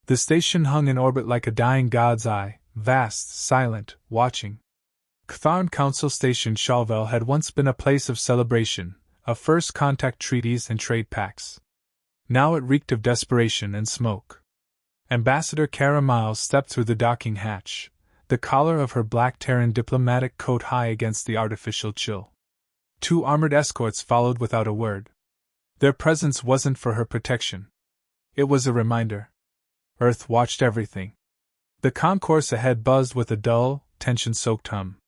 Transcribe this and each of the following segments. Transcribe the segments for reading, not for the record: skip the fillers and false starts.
The station hung in orbit like a dying god's eye, vast, silent, watching. Ctharn Council Station Shalvel had once been a place of celebration, of first contact treaties and trade pacts. Now it reeked of desperation and smoke. Ambassador Kara Miles stepped through the docking hatch, the collar of her black Terran diplomatic coat high against the artificial chill. 2 armored escorts followed without a word. Their presence wasn't for her protection. It was a reminder. Earth watched everything. The concourse ahead buzzed with a dull, tension-soaked hum.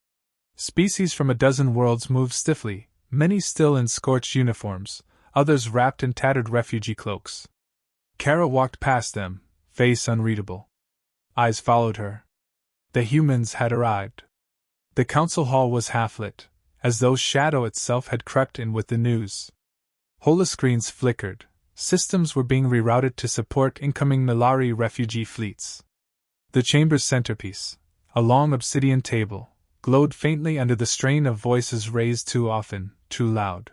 Species from a dozen worlds moved stiffly, many still in scorched uniforms, others wrapped in tattered refugee cloaks. Kara walked past them, face unreadable. Eyes followed her. The humans had arrived. The council hall was half-lit, as though shadow itself had crept in with the news. Holoscreens flickered. Systems were being rerouted to support incoming Milari refugee fleets. The chamber's centerpiece, a long obsidian table, glowed faintly under the strain of voices raised too often, too loud.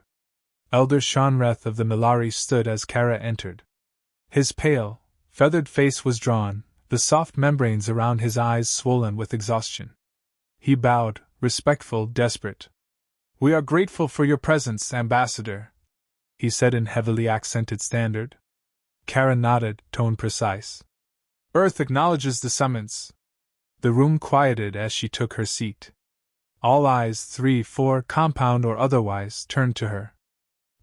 Elder Shanreth of the Milari stood as Kara entered. His pale, feathered face was drawn, the soft membranes around his eyes swollen with exhaustion. He bowed, respectful, desperate. "We are grateful for your presence, Ambassador," he said in heavily accented Standard. Kara nodded, tone precise. "Earth acknowledges the summons." The room quieted as she took her seat. All eyes, 3-4, compound or otherwise, turned to her.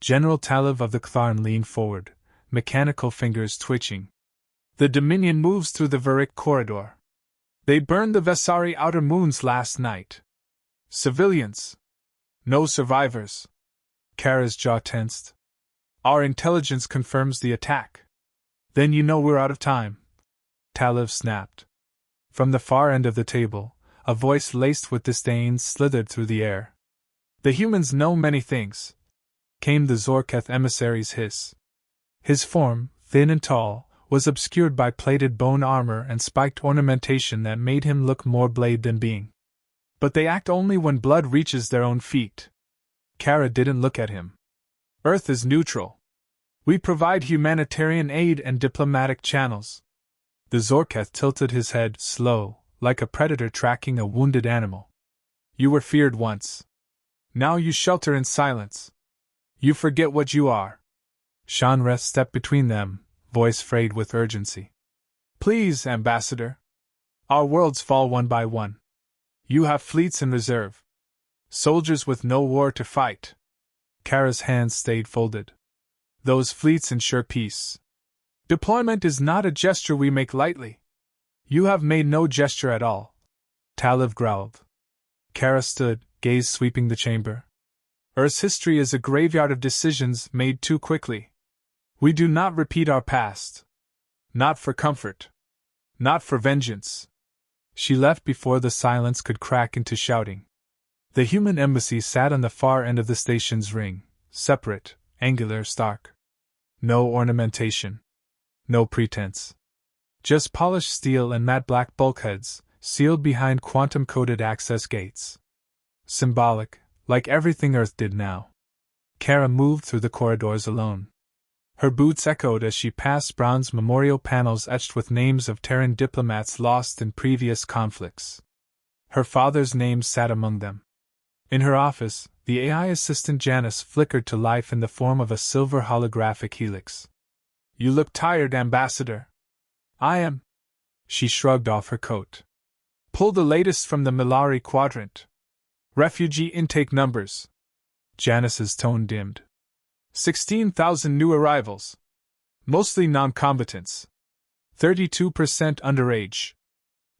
General Talev of the Ctharn leaned forward, mechanical fingers twitching. "The Dominion moves through the Varik corridor. They burned the Vesari outer moons last night. Civilians. No survivors." Kara's jaw tensed. "Our intelligence confirms the attack." "Then you know we're out of time," Talev snapped. From the far end of the table, a voice laced with disdain slithered through the air. "The humans know many things," came the Zorketh emissary's hiss. His form, thin and tall, was obscured by plated bone armor and spiked ornamentation that made him look more blade than being. "But they act only when blood reaches their own feet." Kara didn't look at him. "Earth is neutral. We provide humanitarian aid and diplomatic channels." The Zorketh tilted his head, slow, like a predator tracking a wounded animal. "You were feared once. Now you shelter in silence. You forget what you are." Shanreth stepped between them, voice frayed with urgency. "Please, Ambassador. Our worlds fall one by one. You have fleets in reserve. Soldiers with no war to fight." Kara's hands stayed folded. "Those fleets ensure peace. Deployment is not a gesture we make lightly." "You have made no gesture at all," Talev growled. Kara stood, gaze sweeping the chamber. "Earth's history is a graveyard of decisions made too quickly. We do not repeat our past. Not for comfort. Not for vengeance." She left before the silence could crack into shouting. The human embassy sat on the far end of the station's ring, separate, angular, stark. No ornamentation. No pretense. Just polished steel and matte black bulkheads, sealed behind quantum-coded access gates. Symbolic, like everything Earth did now. Kara moved through the corridors alone. Her boots echoed as she passed bronze memorial panels etched with names of Terran diplomats lost in previous conflicts. Her father's name sat among them. In her office, the AI assistant Janice flickered to life in the form of a silver holographic helix. "You look tired, Ambassador." "I am." She shrugged off her coat. "Pull the latest from the Milari quadrant. Refugee intake numbers." Janice's tone dimmed. 16,000 new arrivals. Mostly non-combatants. 32% underage.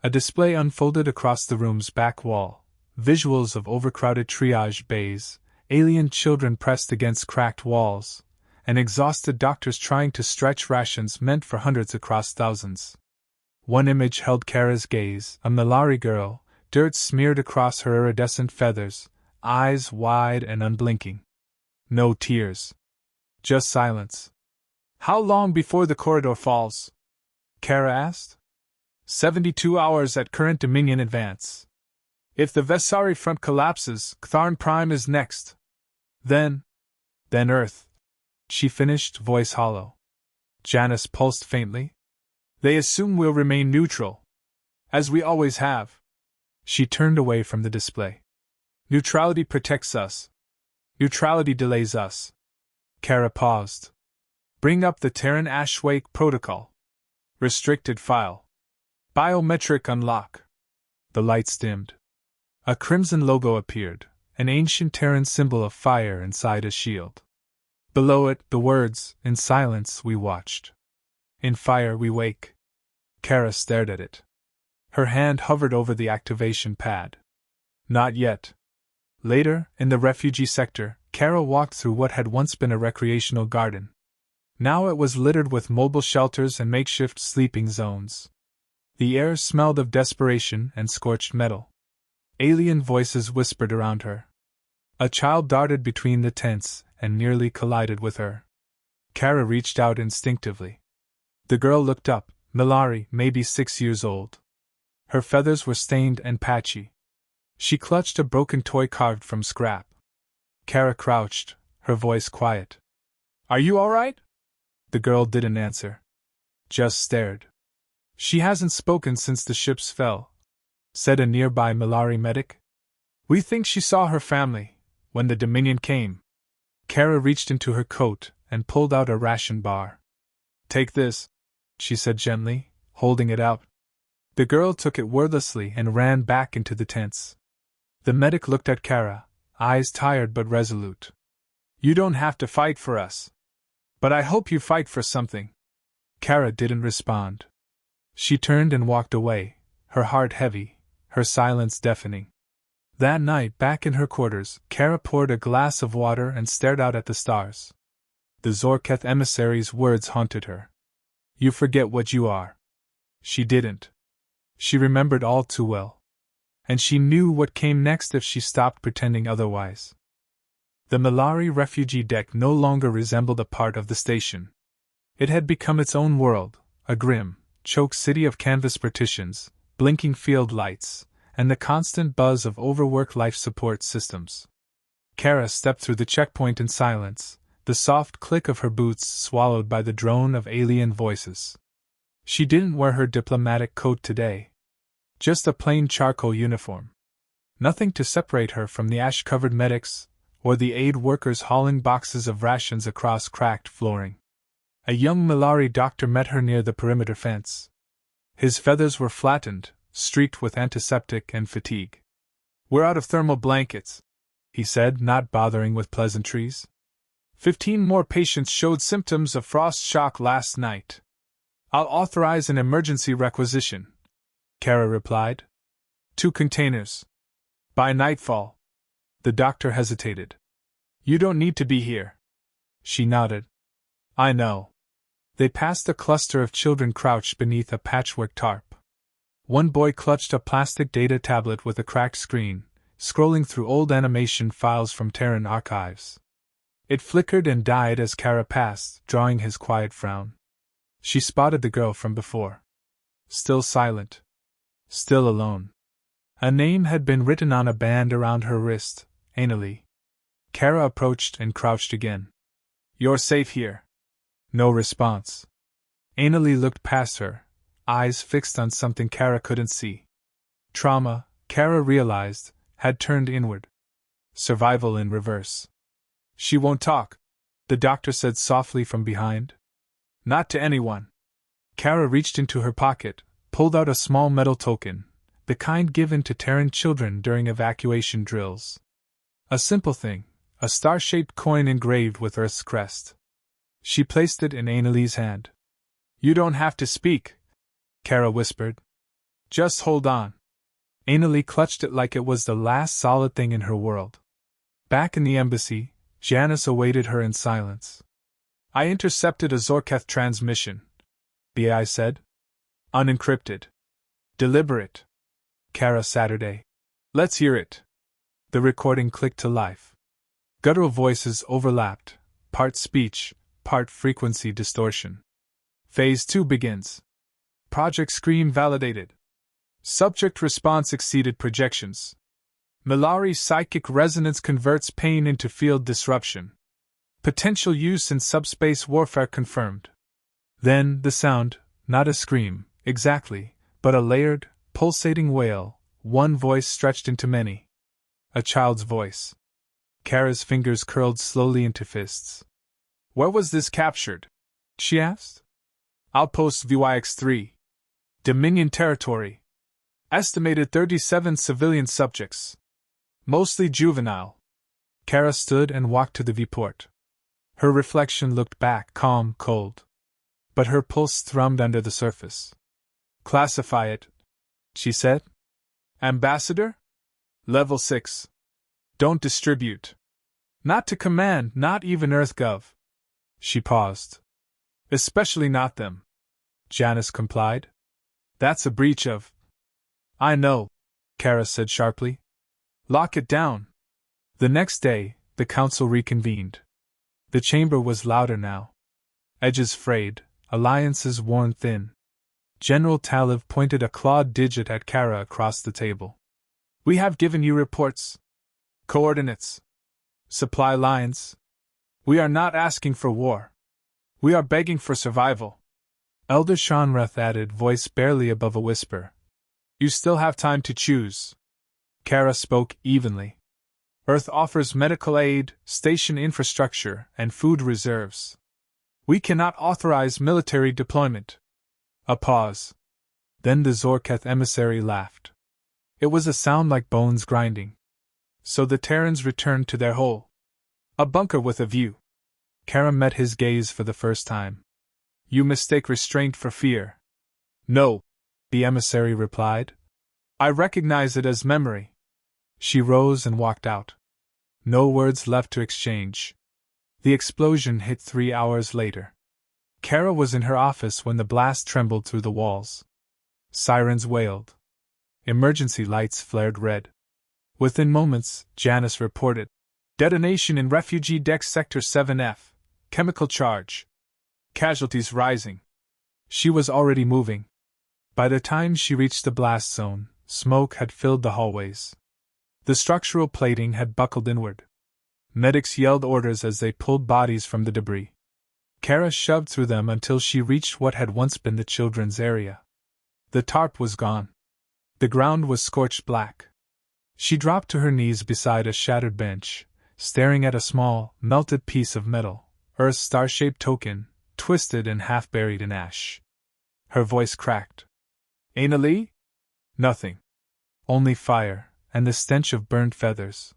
A display unfolded across the room's back wall. Visuals of overcrowded triage bays, alien children pressed against cracked walls, and exhausted doctors trying to stretch rations meant for hundreds across thousands. One image held Kara's gaze, a Milari girl, dirt smeared across her iridescent feathers, eyes wide and unblinking. No tears. Just silence. "How long before the corridor falls?" Kara asked. 72 hours at current Dominion advance. If the Vesari front collapses, Ctharn Prime is next. Then Earth. She finished, voice hollow. Janice pulsed faintly. They assume we'll remain neutral. As we always have. She turned away from the display. Neutrality protects us. Neutrality delays us. Kara paused. Bring up the Terran HFY protocol. Restricted file. Biometric unlock. The lights dimmed. A crimson logo appeared, an ancient Terran symbol of fire inside a shield. Below it, the words, "In silence we watched. In fire we wake." Kara stared at it. Her hand hovered over the activation pad. Not yet. Later, in the refugee sector, Kara walked through what had once been a recreational garden. Now it was littered with mobile shelters and makeshift sleeping zones. The air smelled of desperation and scorched metal. Alien voices whispered around her. A child darted between the tents and nearly collided with her. Kara reached out instinctively. The girl looked up, Milari, maybe 6 years old. Her feathers were stained and patchy. She clutched a broken toy carved from scrap. Kara crouched, her voice quiet. "Are you all right?" The girl didn't answer. Just stared. "She hasn't spoken since the ships fell," said a nearby Milari medic. "We think she saw her family when the Dominion came." Kara reached into her coat and pulled out a ration bar. "Take this," she said gently, holding it out. The girl took it wordlessly and ran back into the tents. The medic looked at Kara, eyes tired but resolute. "You don't have to fight for us. But I hope you fight for something." Kara didn't respond. She turned and walked away, her heart heavy, her silence deafening. That night, back in her quarters, Kara poured a glass of water and stared out at the stars. The Zorketh emissary's words haunted her. "You forget what you are." She didn't. She remembered all too well. And she knew what came next if she stopped pretending otherwise. The Milari refugee deck no longer resembled a part of the station. It had become its own world, a grim, choked city of canvas partitions, blinking field lights, and the constant buzz of overworked life support systems. Kara stepped through the checkpoint in silence, the soft click of her boots swallowed by the drone of alien voices. She didn't wear her diplomatic coat today. Just a plain charcoal uniform. Nothing to separate her from the ash-covered medics, or the aid workers hauling boxes of rations across cracked flooring. A young Milari doctor met her near the perimeter fence. His feathers were flattened, streaked with antiseptic and fatigue. "We're out of thermal blankets," he said, not bothering with pleasantries. 15 more patients showed symptoms of frost shock last night. "I'll authorize an emergency requisition," Kara replied. 2 containers. By nightfall." The doctor hesitated. "You don't need to be here." She nodded. "I know." They passed a cluster of children crouched beneath a patchwork tarp. One boy clutched a plastic data tablet with a cracked screen, scrolling through old animation files from Terran archives. It flickered and died as Kara passed, drawing his quiet frown. She spotted the girl from before. Still silent. Still alone. A name had been written on a band around her wrist, Annalie. Kara approached and crouched again. "You're safe here." No response. Annalie looked past her, eyes fixed on something Kara couldn't see. Trauma, Kara realized, had turned inward. Survival in reverse. "She won't talk," the doctor said softly from behind. "Not to anyone." Kara reached into her pocket, pulled out a small metal token, the kind given to Terran children during evacuation drills. A simple thing, a star-shaped coin engraved with Earth's crest. She placed it in Annalie's hand. "You don't have to speak," Kara whispered. "Just hold on." Annalie clutched it like it was the last solid thing in her world. Back in the embassy, Janice awaited her in silence. "I intercepted a Zorketh transmission," the AI said. "Unencrypted. Deliberate." Kara Saturday. "Let's hear it." The recording clicked to life. Guttural voices overlapped, part speech, part frequency distortion. Phase 2 begins. Project Scream validated. Subject response exceeded projections. Milari psychic resonance converts pain into field disruption. Potential use in subspace warfare confirmed. Then, the sound, Not a scream, exactly, but a layered, pulsating wail, one voice stretched into many. A child's voice. Kara's fingers curled slowly into fists. Where was this captured? She asked. Outpost VYX-3. Dominion territory. Estimated 37 civilian subjects. Mostly juvenile. Kara stood and walked to the viewport. Her reflection looked back, calm, cold. But her pulse thrummed under the surface. Classify it, she said. Ambassador? Level 6. Don't distribute. Not to command, not even EarthGov. She paused. Especially not them. Janice complied. That's a breach of. I know, Kara said sharply. Lock it down. The next day, the council reconvened. The chamber was louder now. Edges frayed, alliances worn thin. General Talib pointed a clawed digit at Kara across the table. We have given you reports. Coordinates. Supply lines. We are not asking for war. We are begging for survival. Elder Shanreth added, voice barely above a whisper. You still have time to choose. Kara spoke evenly. Earth offers medical aid, station infrastructure, and food reserves. We cannot authorize military deployment. A pause. Then the Zorketh emissary laughed. It was a sound like bones grinding. So the Terrans returned to their hole. A bunker with a view. Kara met his gaze for the first time. You mistake restraint for fear. No, the emissary replied. I recognize it as memory. She rose and walked out. No words left to exchange. The explosion hit 3 hours later. Kara was in her office when the blast trembled through the walls. Sirens wailed. Emergency lights flared red. Within moments, Janice reported. Detonation in refugee deck sector 7F. Chemical charge. Casualties rising. She was already moving. By the time she reached the blast zone, smoke had filled the hallways. The structural plating had buckled inward. Medics yelled orders as they pulled bodies from the debris. Kara shoved through them until she reached what had once been the children's area. The tarp was gone. The ground was scorched black. She dropped to her knees beside a shattered bench, staring at a small, melted piece of metal, Earth's star-shaped token, twisted and half-buried in ash. Her voice cracked. Ainali? Nothing. Only fire, and the stench of burned feathers.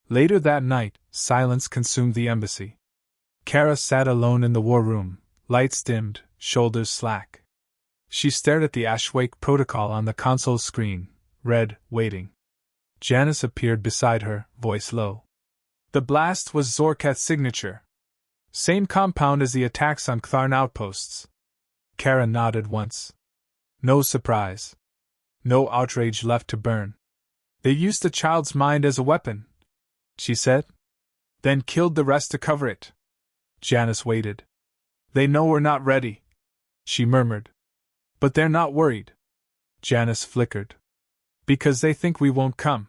Later that night, silence consumed the embassy. Kara sat alone in the war room, lights dimmed, shoulders slack. She stared at the Ashwake protocol on the console screen, read, waiting. Janice appeared beside her, voice low. The blast was Zorketh's signature. Same compound as the attacks on Ktharn outposts. Kara nodded once. No surprise. No outrage left to burn. They used the child's mind as a weapon, she said. Then killed the rest to cover it. Janice waited. They know we're not ready, she murmured. But they're not worried. Janice flickered. Because they think we won't come.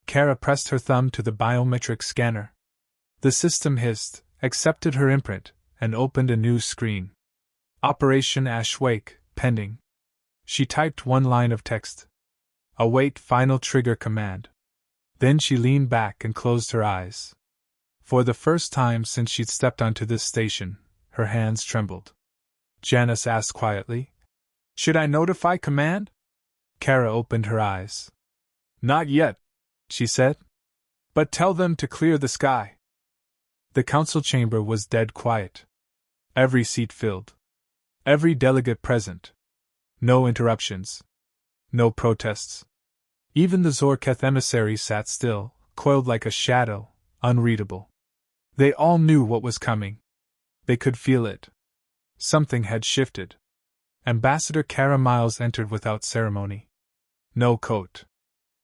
Kara pressed her thumb to the biometric scanner. The system hissed, accepted her imprint, and opened a new screen. Operation Ashwake, pending. She typed one line of text. Await final trigger command. Then she leaned back and closed her eyes. For the first time since she'd stepped onto this station, her hands trembled. Janice asked quietly, Should I notify command? Kara opened her eyes. Not yet, she said. But tell them to clear the sky. The council chamber was dead quiet. Every seat filled. Every delegate present. No interruptions. No protests. Even the Zorketh emissary sat still, coiled like a shadow, unreadable. They all knew what was coming. They could feel it. Something had shifted. Ambassador Kara Miles entered without ceremony. No coat.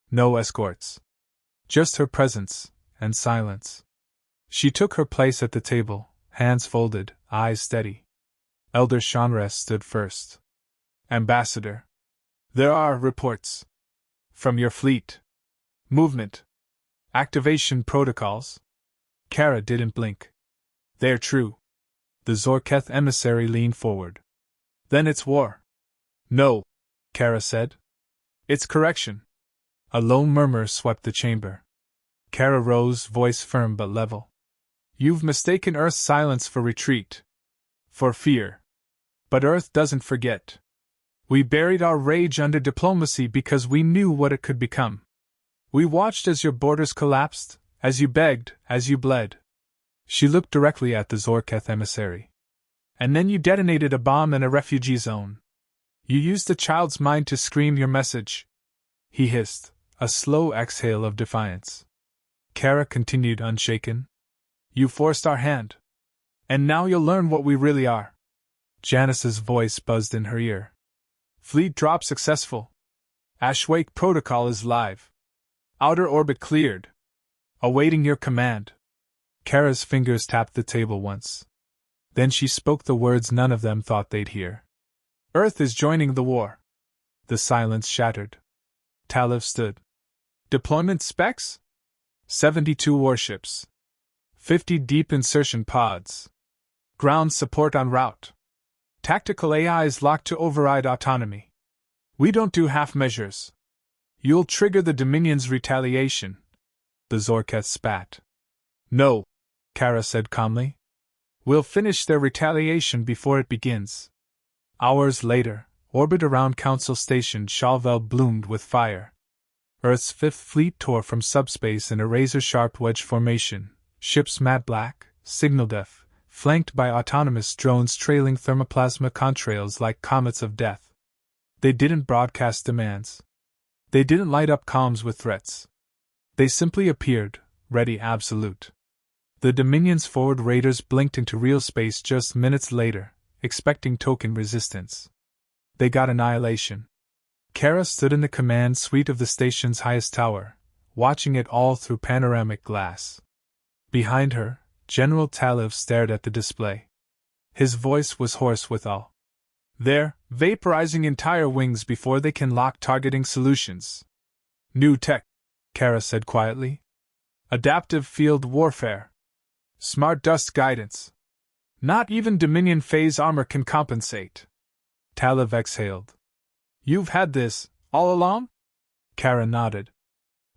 No escorts. Just her presence, and silence. She took her place at the table, hands folded, eyes steady. Elder Shanreth stood first. Ambassador. There are reports. From your fleet. Movement. Activation protocols. Kara didn't blink. They're true. The Zorketh emissary leaned forward. Then it's war. No, Kara said. It's correction. A low murmur swept the chamber. Kara rose, voice firm but level. You've mistaken Earth's silence for retreat. For fear. But Earth doesn't forget. We buried our rage under diplomacy because we knew what it could become. We watched as your borders collapsed, as you begged, as you bled. She looked directly at the Zorketh emissary. And then you detonated a bomb in a refugee zone. You used a child's mind to scream your message. He hissed, a slow exhale of defiance. Kara continued unshaken. You forced our hand. And now you'll learn what we really are. Janice's voice buzzed in her ear. Fleet drop successful. HFY protocol is live. Outer orbit cleared. Awaiting your command. Kara's fingers tapped the table once. Then she spoke the words none of them thought they'd hear. Earth is joining the war. The silence shattered. Talev stood. Deployment specs? 72 warships. 50 deep insertion pods. Ground support en route. Tactical AIs locked to override autonomy. We don't do half measures. You'll trigger the Dominion's retaliation. The Zorketh spat. No, Kara said calmly. We'll finish their retaliation before it begins. Hours later, orbit around Council Station Chalvel bloomed with fire. Earth's Fifth Fleet tore from subspace in a razor-sharp wedge formation, ships matte black, signal deaf, flanked by autonomous drones trailing thermoplasma contrails like comets of death. They didn't broadcast demands. They didn't light up comms with threats. They simply appeared, ready absolute. The Dominion's forward raiders blinked into real space just minutes later, expecting token resistance. They got annihilation. Kara stood in the command suite of the station's highest tower, watching it all through panoramic glass. Behind her, General Talev stared at the display. His voice was hoarse with awe. They're vaporizing entire wings before they can lock targeting solutions. New tech, Kara said quietly. Adaptive field warfare. Smart dust guidance. Not even Dominion phase armor can compensate. Talev exhaled. You've had this, all along? Kara nodded.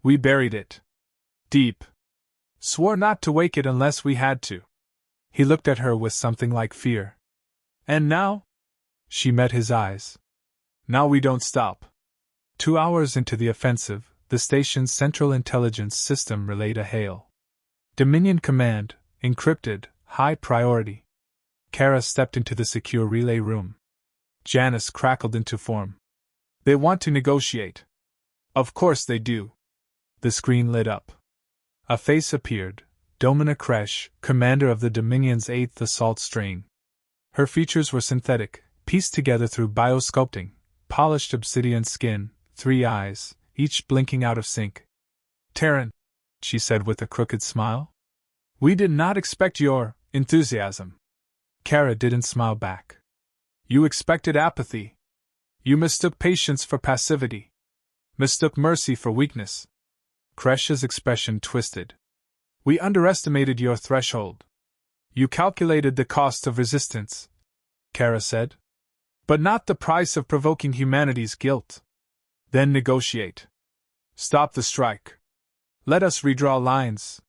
We buried it. Deep. Swore not to wake it unless we had to. He looked at her with something like fear. And now? She met his eyes. Now we don't stop. 2 hours into the offensive, the station's central intelligence system relayed a hail. Dominion command, encrypted, high priority. Kara stepped into the secure relay room. Janice crackled into form. They want to negotiate. Of course they do. The screen lit up. A face appeared, Domina Kresh, commander of the Dominion's 8th Assault Strain. Her features were synthetic, pieced together through biosculpting, polished obsidian skin, 3 eyes, each blinking out of sync. Terran, she said with a crooked smile. We did not expect your enthusiasm. Kara didn't smile back. You expected apathy. You mistook patience for passivity. Mistook mercy for weakness. Kresh's expression twisted. We underestimated your threshold. You calculated the cost of resistance, Kara said. But not the price of provoking humanity's guilt. Then negotiate. Stop the strike. Let us redraw lines.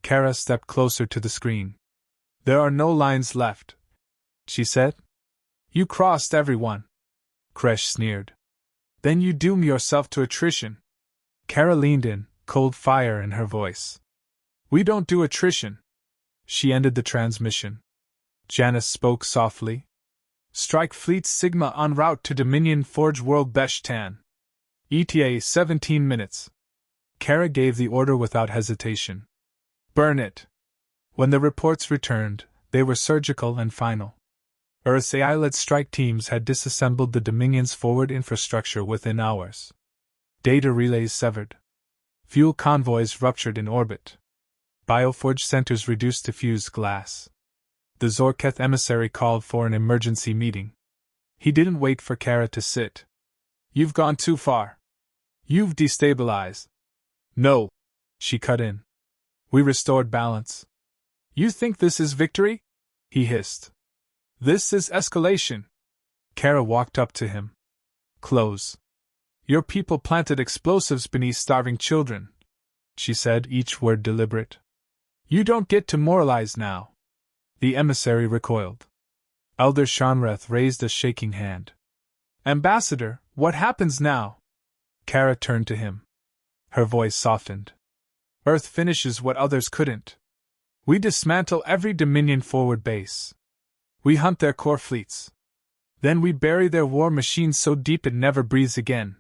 Kara stepped closer to the screen. There are no lines left, she said. You crossed everyone. Kresh sneered. Then you doom yourself to attrition. Kara leaned in, cold fire in her voice. We don't do attrition. She ended the transmission. Janice spoke softly. Strike Fleet Sigma en route to Dominion Forge World Beshtan. ETA 17 minutes. Kara gave the order without hesitation. Burn it. When the reports returned, they were surgical and final. Earth's AI-led strike teams had disassembled the Dominion's forward infrastructure within hours. Data relays severed. Fuel convoys ruptured in orbit. Bioforge centers reduced to fused glass. The Zorketh emissary called for an emergency meeting. He didn't wait for Kara to sit. You've gone too far. You've destabilized. No, she cut in. We restored balance. You think this is victory? He hissed. This is escalation. Kara walked up to him. Close. Your people planted explosives beneath starving children, she said, each word deliberate. You don't get to moralize now. The emissary recoiled. Elder Shanreth raised a shaking hand. Ambassador, what happens now? Kara turned to him. Her voice softened. Earth finishes what others couldn't. We dismantle every Dominion forward base. We hunt their core fleets. Then we bury their war machines so deep it never breathes again.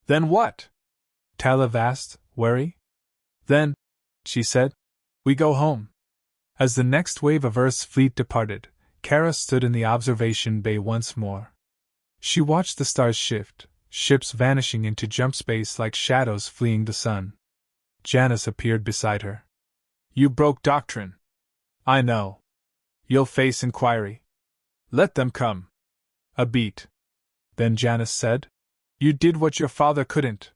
Then what? Talav asked, wary. Then, she said, we go home. As the next wave of Earth's fleet departed, Kara stood in the observation bay once more. She watched the stars shift, ships vanishing into jump space like shadows fleeing the sun. Janice appeared beside her. You broke doctrine. I know. You'll face inquiry. Let them come. A beat. Then Janice said, You did what your father couldn't.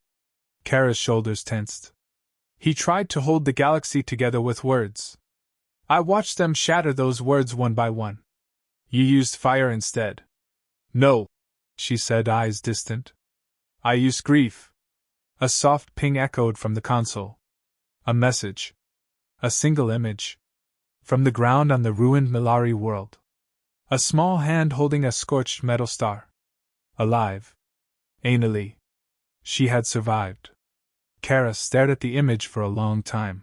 Kara's shoulders tensed. He tried to hold the galaxy together with words. I watched them shatter those words one by one. You used fire instead. No, she said, eyes distant. I used grief. A soft ping echoed from the console. A message. A single image. From the ground on the ruined Milari world. A small hand holding a scorched metal star. Alive. Anally. She had survived. Kara stared at the image for a long time.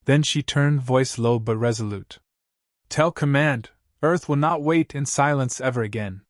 Then she turned, voice low but resolute. Tell Command, Earth will not wait in silence ever again.